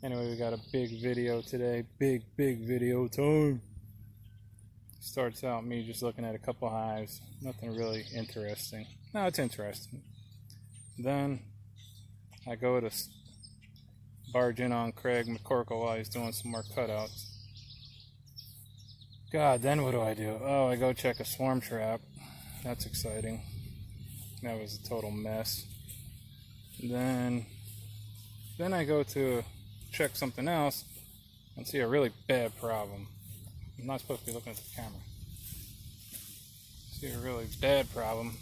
Anyway, we got a big video today. Big video time. Starts out me just looking at a couple hives. Nothing really interesting. No, it's interesting. Then I go to barge in on Craig McCorkle while he's doing some more cutouts. God, then what do? Oh, I go check a swarm trap. That's exciting. That was a total mess. Then I go to check something else and see a really bad problem. I'm not supposed to be looking at the camera. See a really bad problem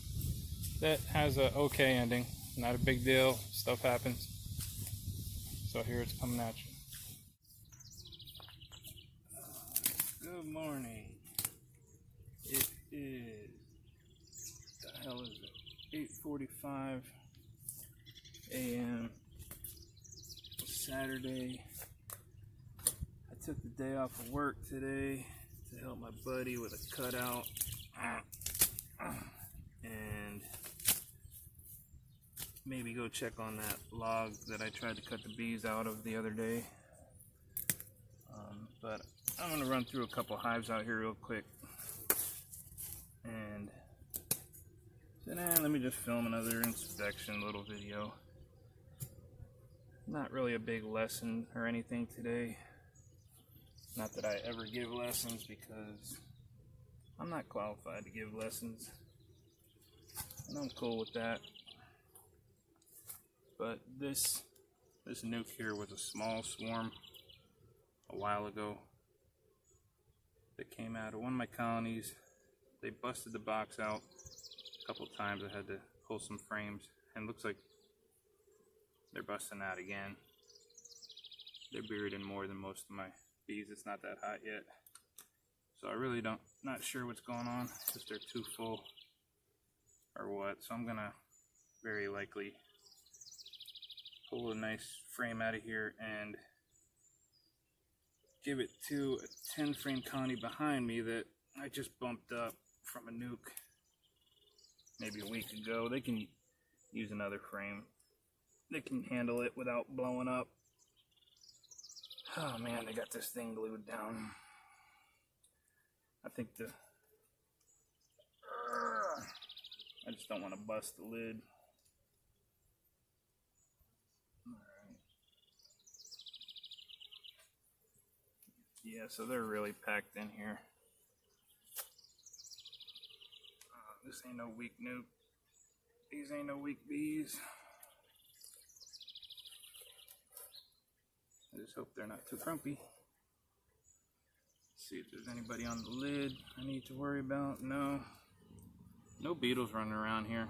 that has a okay ending. Not a big deal. Stuff happens. So here it's coming at you. Good morning. It is, what the hell is it? 8:45 a.m. Saturday. I took the day off of work today to help my buddy with a cutout. And maybe go check on that log that I tried to cut the bees out of the other day. But I'm going to run through a couple hives out here real quick. And so now let me just film another inspection little video. Not really a big lesson or anything today. Not that I ever give lessons because I'm not qualified to give lessons. And I'm cool with that. But this nuke here was a small swarm a while ago that came out of one of my colonies. They busted the box out a couple times. I had to pull some frames, and it looks like they're busting out again. They're buried in more than most of my bees. It's not that hot yet. So I really not sure what's going on, if they're too full or what. So I'm gonna very likely pull a nice frame out of here and give it to a 10 frame colony behind me that I just bumped up from a nuke maybe a week ago. They can use another frame. They can handle it without blowing up. Oh man, they got this thing glued down. I think I just don't want to bust the lid. Alright. Yeah, so they're really packed in here. This ain't no weak nuke. These ain't no weak bees. I just hope they're not too frumpy. See if there's anybody on the lid I need to worry about. No beetles running around here.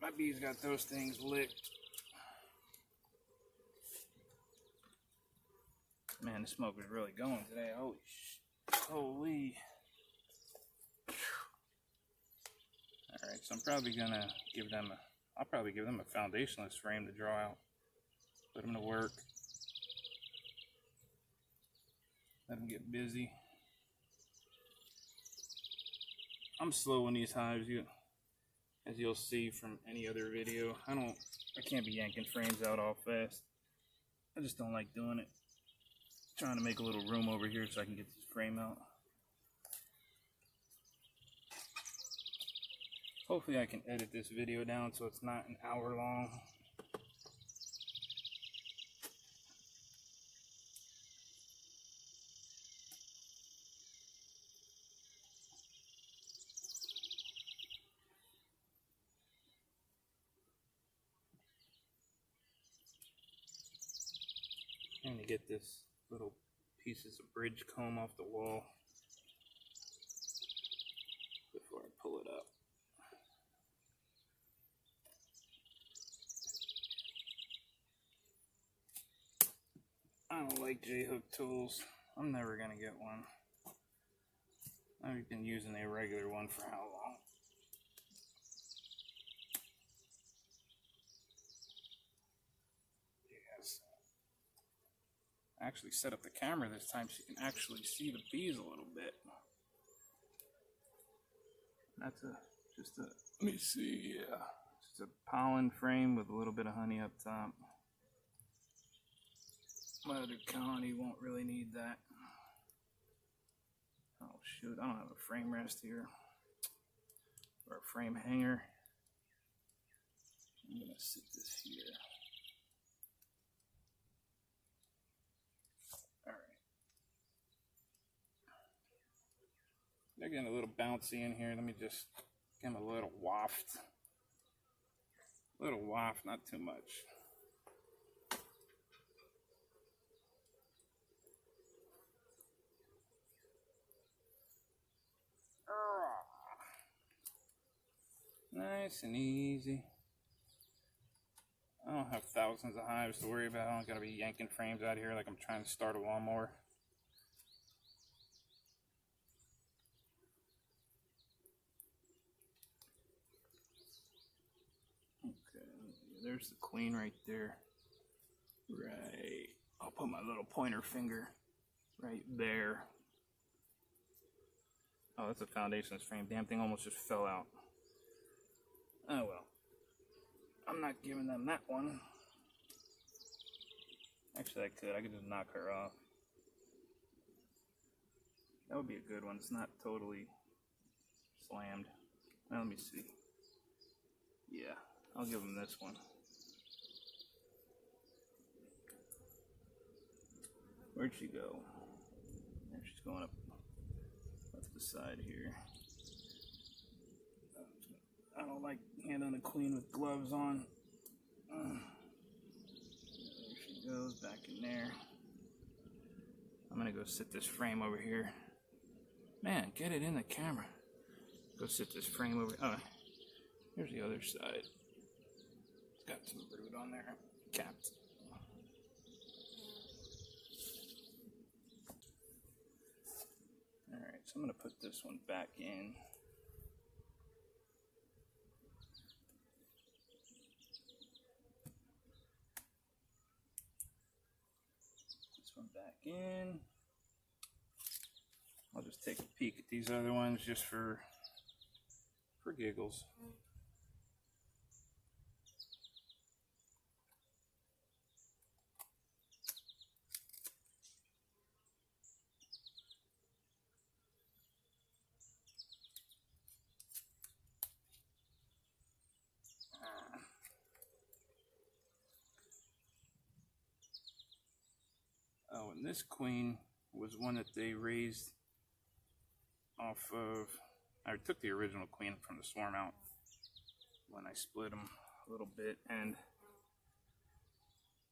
My bees got those things licked. Man, the smoke is really going today. Holy. Alright, so I'm probably gonna give them I'll probably give them a foundationless frame to draw out. Put them to work. Let them get busy. I'm slow in these hives, as you'll see from any other video. I can't be yanking frames out all fast. I just don't like doing it. Trying to make a little room over here so I can get this frame out. Hopefully I can edit this video down so it's not an hour long. I'm going to get this little pieces of bridge comb off the wall before I pull it up. I don't like J-hook tools. I'm never going to get one. I've been using a regular one for how long? Actually set up the camera this time so you can actually see the bees a little bit. That's let me see, yeah. Just a pollen frame with a little bit of honey up top. My other colony won't really need that. Oh shoot, I don't have a frame rest here. Or a frame hanger. I'm gonna sit this here. Alright. They're getting a little bouncy in here. Let me just give them a little waft. A little waft, not too much. Nice and easy. I don't have thousands of hives to worry about. I don't gotta be yanking frames out of here like I'm trying to start a lawnmower. Okay, there's the queen right there. Right. I'll put my little pointer finger right there. Oh, that's a foundations frame. Damn thing almost just fell out. Oh well. I'm not giving them that one. Actually, I could just knock her off. That would be a good one. It's not totally slammed. Now, let me see. Yeah, I'll give them this one. Where'd she go? There, she's going up the side here. I don't like handling a queen with gloves on. There she goes, back in there. I'm gonna go sit this frame over here. Man, get it in the camera. Go sit this frame over. Oh, here's the other side. It's got some brood on there. Capped. Alright, so I'm gonna put this one back in. Back in. I'll just take a peek at these other ones just for giggles. Oh, and this queen was one that they raised off of. I took the original queen from the swarm out when I split them a little bit, and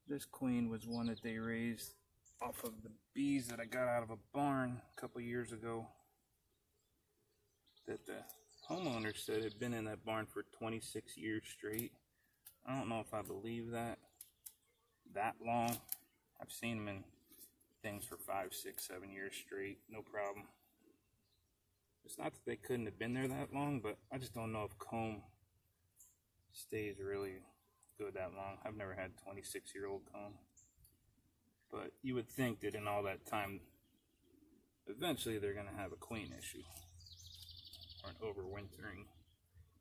this queen was one that they raised off of the bees that I got out of a barn a couple years ago that the homeowner said had been in that barn for 26 years straight. I don't know if I believe that long. I've seen them in things for 5, 6, 7 years straight, no problem. It's not that they couldn't have been there that long, but I just don't know if comb stays really good that long. I've never had 26-year-old comb. But you would think that in all that time, eventually they're going to have a queen issue. Or an overwintering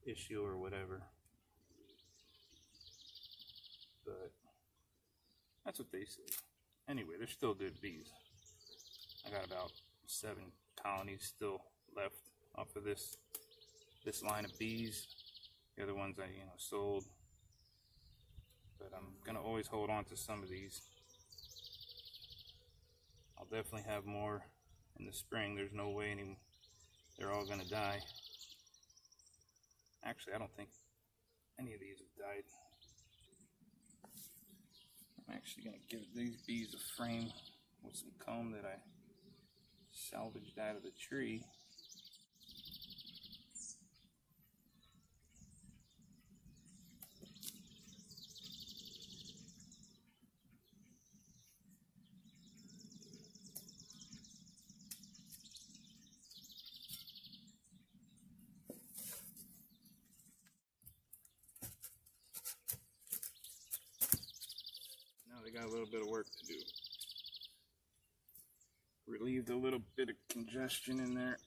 issue or whatever. But that's what they say. Anyway, they're still good bees. I got about 7 colonies still left off of this line of bees. The other ones I sold. But I'm gonna always hold on to some of these. I'll definitely have more in the spring. There's no way they're all gonna die. Actually, I don't think any of these have died. I'm actually going to give these bees a frame with some comb that I salvaged out of the tree. Now they got a little bit of work to do. Relieved a little bit of congestion in there.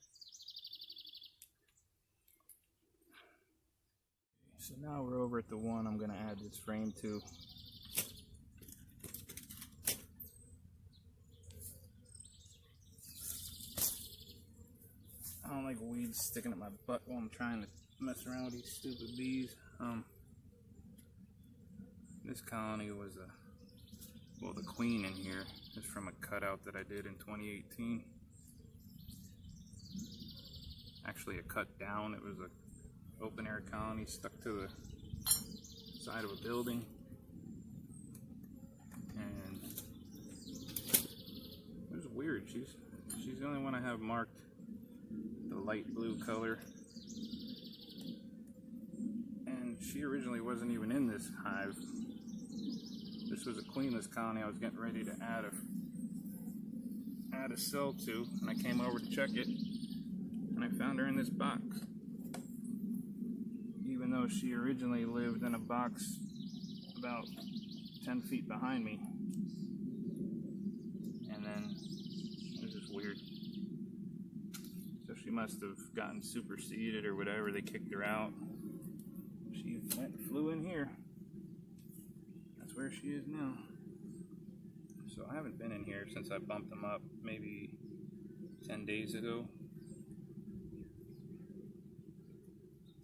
So now we're over at the one I'm going to add this frame to. like weeds sticking up my butt while I'm trying to mess around with these stupid bees. This colony was well, the queen in here is from a cutout that I did in 2018. Actually a cut down. It was an open air colony stuck to the side of a building. And it was weird. She's the only one I have marked the light blue color. And she originally wasn't even in this hive. This was a queenless colony I was getting ready to add a cell to, and I came over to check it, and I found her in this box. Even though she originally lived in a box about 10 feet behind me. And then it was just weird. So she must have gotten superseded or whatever, they kicked her out. She went and flew in here. That's where she is now. So I haven't been in here since I bumped them up, maybe 10 days ago.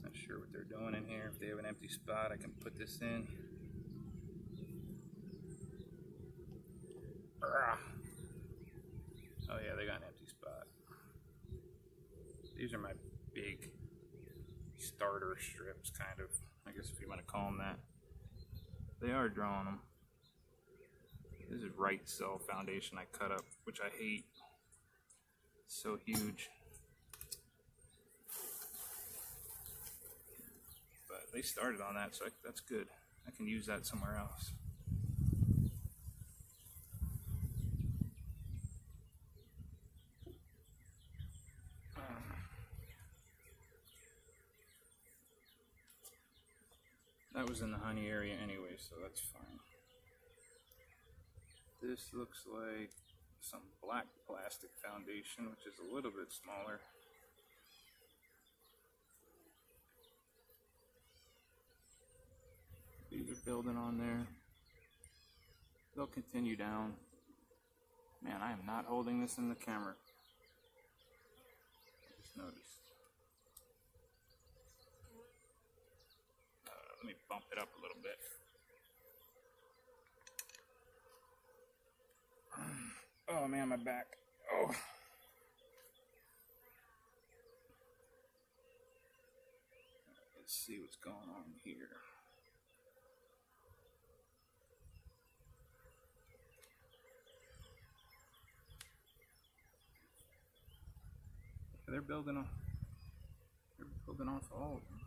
Not sure what they're doing in here. If they have an empty spot, I can put this in. Oh yeah, they got an empty spot. These are my big starter strips, kind of, I guess if you want to call them that. They are drawing them. This is right cell foundation I cut up, which I hate. It's so huge. But they started on that, so that's good. I can use that somewhere else. That was in the honey area anyway, so that's fine. This looks like some black plastic foundation, which is a little bit smaller. These are building on there. They'll continue down. Man, I am not holding this in the camera. I just noticed. Let me bump it up a little bit. Oh man, my back. Oh. Let's see what's going on here. They're building off all of them.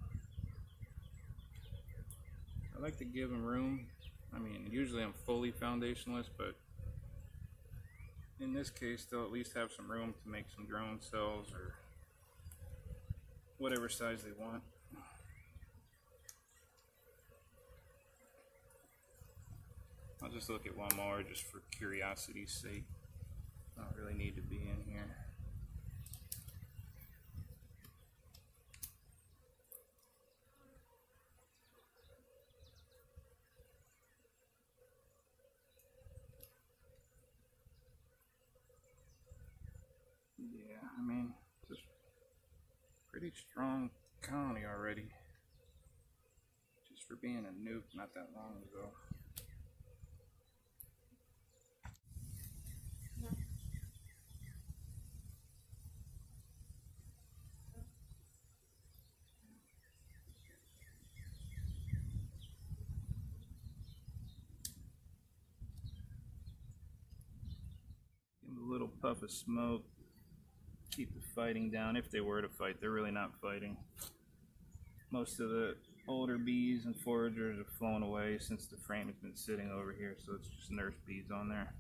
I like to give them room. I mean, usually I'm fully foundationless, but in this case, they'll at least have some room to make some drone cells or whatever size they want. I'll just look at one more just for curiosity's sake. I don't really need to be in here. Yeah, I mean, just pretty strong colony already. Just for being a nuke not that long ago. Give them a little puff of smoke. Keep the fighting down. If they were to fight, they're really not fighting. Most of the older bees and foragers have flown away since the frame has been sitting over here, so it's just nurse bees on there.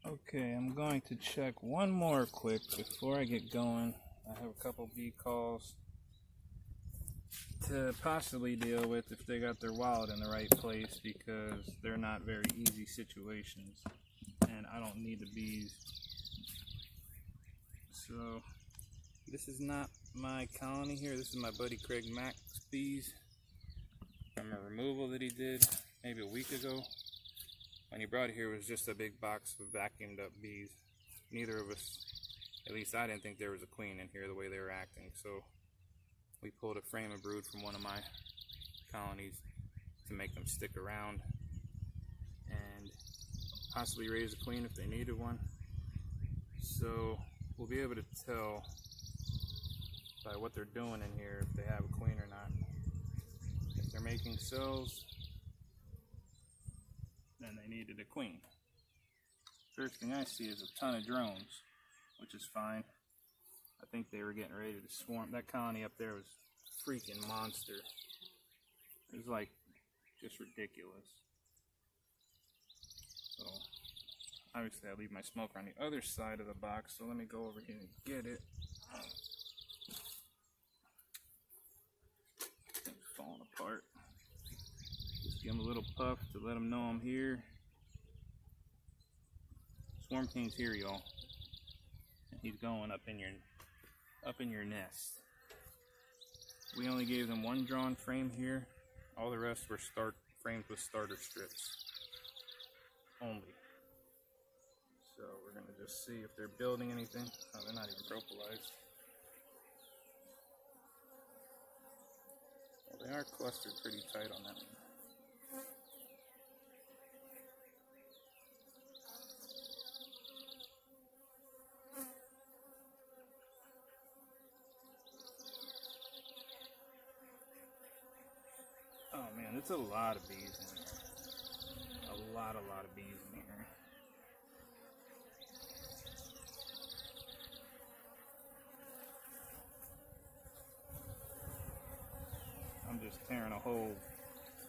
Okay, I'm going to check one more quick before I get going. I have a couple bee calls to possibly deal with if they got their wallet in the right place, because they're not very easy situations and I don't need the bees. So this is not my colony here. This is my buddy Craig Mack's bees. from a removal that he did maybe a week ago. When he brought it here, it was just a big box of vacuumed up bees. Neither of us, at least I didn't think there was a queen in here the way they were acting. So we pulled a frame of brood from one of my colonies to make them stick around and possibly raise a queen if they needed one. So we'll be able to tell by what they're doing in here if they have a queen or not. If they're making cells, then they needed a queen. First thing I see is a ton of drones, which is fine. I think they were getting ready to swarm. That colony up there was a freaking monster. It was like just ridiculous. So obviously I leave my smoker on the other side of the box, so let me go over here and get it. Thing's falling apart. Just give him a little puff to let him know I'm here. Swarm King's here, y'all. And he's going up in your nest. We only gave them one drawn frame here. All the rest were frames with starter strips only. So we're gonna just see if they're building anything. Oh, they're not even propolized. Well, they are clustered pretty tight on that one. Oh man, it's a lot of bees in here. A lot of bees in here. I'm just tearing a whole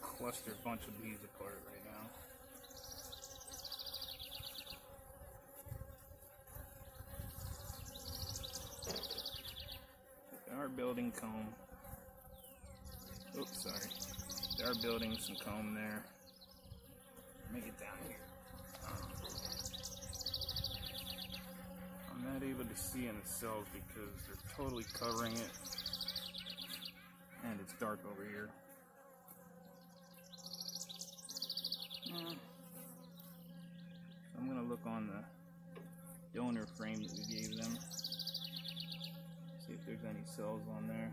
clustered bunch of bees apart right now. They are building comb. Oops, sorry. They are building some comb there. Let me get down here. I'm not able to see in the cells because they're totally covering it. And it's dark over here. So I'm gonna look on the donor frame that we gave them. See if there's any cells on there.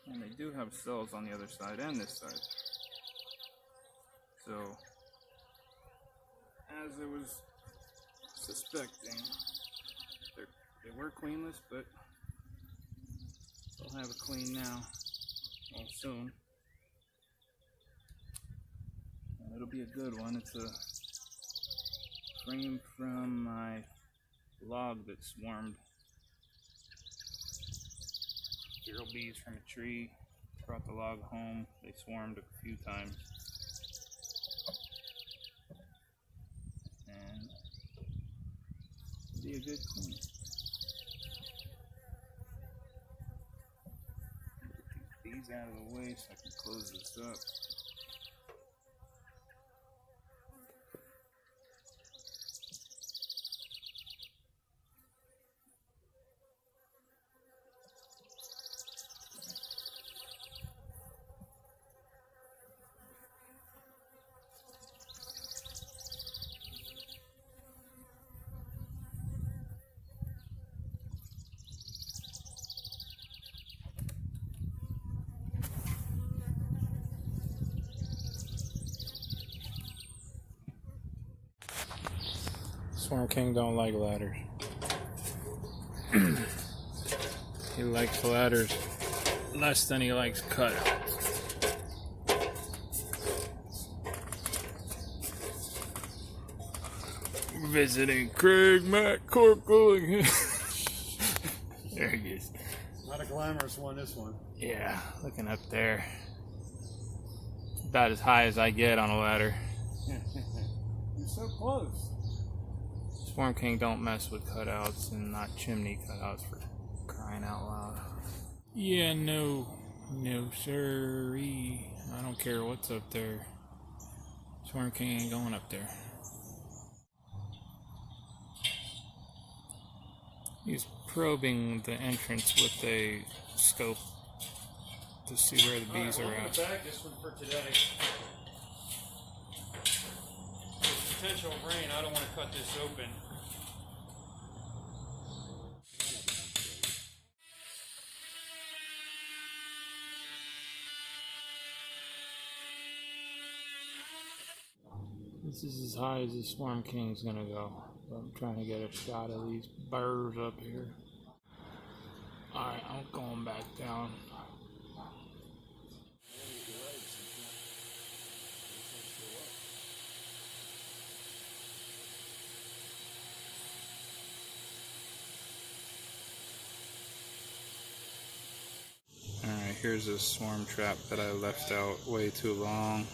And they do have cells on the other side and this side. So, as I was suspecting, they were queenless, but they'll have a queen now, well, soon. And it'll be a good one. It's a frame from my log that swarmed. Feral bees from a tree, brought the log home. They swarmed a few times. And it'll be a good queen. Get these bees out of the way so I can close this up. Swarm King don't like ladders. He likes ladders less than he likes cutouts. Visiting Craig Matt Corporal. There he is. Not a glamorous one, this one. Yeah, looking up there. About as high as I get on a ladder. You're so close. Swarm King don't mess with cutouts and not chimney cutouts, for crying out loud. Yeah, no siree. I don't care what's up there. Swarm King ain't going up there. He's probing the entrance with a scope to see where the bees are at. Back this one for today. Potential rain. I don't want to cut this open. This is as high as the Swarm King's gonna go. I'm trying to get a shot of these birds up here. Alright, I'm going back down. Alright, here's a swarm trap that I left out way too long.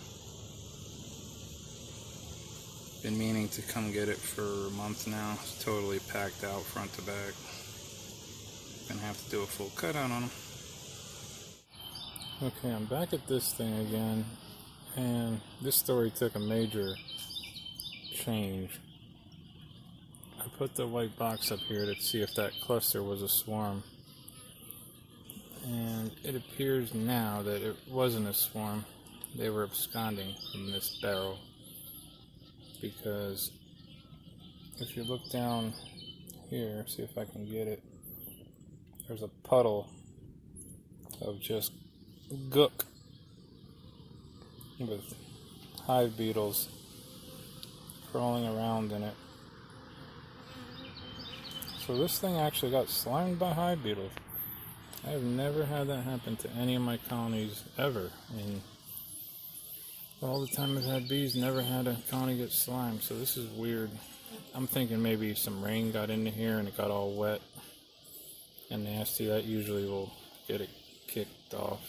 Been meaning to come get it for a month now. It's totally packed out front to back. Gonna have to do a full cutout on them. Okay, I'm back at this thing again, and this story took a major change. I put the white box up here to see if that cluster was a swarm, and it appears now that it wasn't a swarm. They were absconding from this barrel. Because if you look down here, see if I can get it, there's a puddle of just gook with hive beetles crawling around in it. So this thing actually got slimed by hive beetles. I have never had that happen to any of my colonies ever. And all the time I've had bees, never had a colony get slimed, so this is weird. I'm thinking maybe some rain got into here and it got all wet and nasty. That usually will get it kicked off.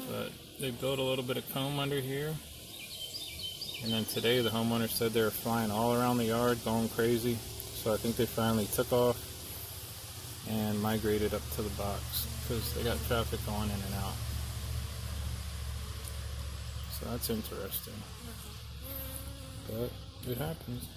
But they built a little bit of comb under here. And then today the homeowner said they were flying all around the yard, going crazy. So I think they finally took off and migrated up to the box because they got traffic going in and out. So that's interesting, but it happens.